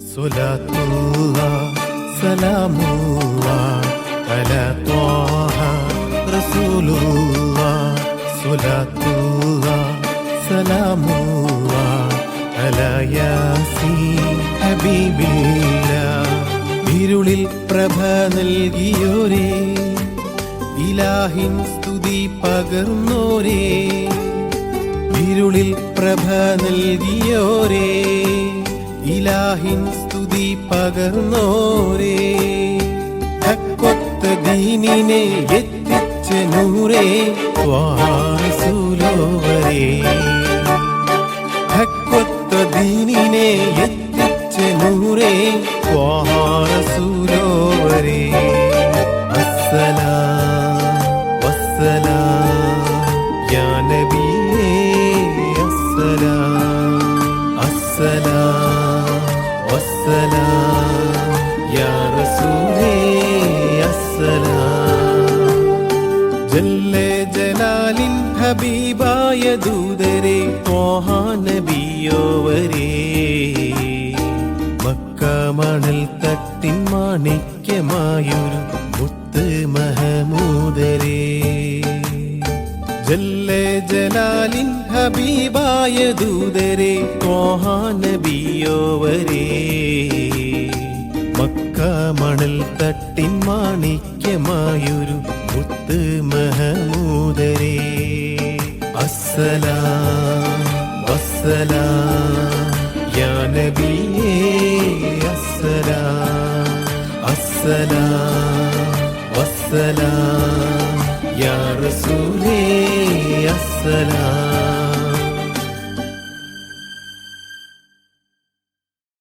സ്വലാത്തുല്ലാഹ് സലാമുല്ലാഹ് അലാ ത്വാഹ റസൂലുള്ളാഹ് സ്വലാത്തുല്ലാഹ് സലാമുല്ലാഹ് അലാ യാസീൻ ഹബീബില്ലാഹ് ഇരുളിൽ പ്രഭ നൽകിയോരേ ഇലാഹിൻ സ്തുതി പകർന്നോരേ ഇരുളിൽ പ്രഭ നൽകിയോരേ ഇലാഹിൻ സ്തുതി പകർന്നോരേ ഹക്കൊത്ത ദീനിനെ എത്തിച്ച നൂറേ ത്വാഹാ റസൂലോവരേ ഹക്കൊത്ത ദീനിനെ എത്തിച്ച നൂറേ ത്വാഹാ റസൂലോവരേ അസ്സലാം വസ്സലാം യാ നബിയേ അസ്സലാം അസ്സലാം വസ്സലാം യാ റസൂലേ അസ്സലാം ജല്ലെ ജലാലിൻ ഹബീബായ ദൂതരേ ത്വാഹാ നബിയോവരേ മക്ക മണൽ തട്ടിൻ മാണിക്യമായൊരു മുത്ത് മഹമൂദരേ ജല്ലെ ജലാലിൻ ഹബീബായ ദൂതരേ ത്വാഹാ നബിയോവരേ മക്ക മണൽ തട്ടിൻ മാണിക്യമായൊരു മുത്ത് മഹമൂദരേ അസ്സലാം വസ്സലാം യാ നബിയേ അസ്സലാം അസ്സലാം വസ്സലാം യാ റസൂലേ അസ്സലാം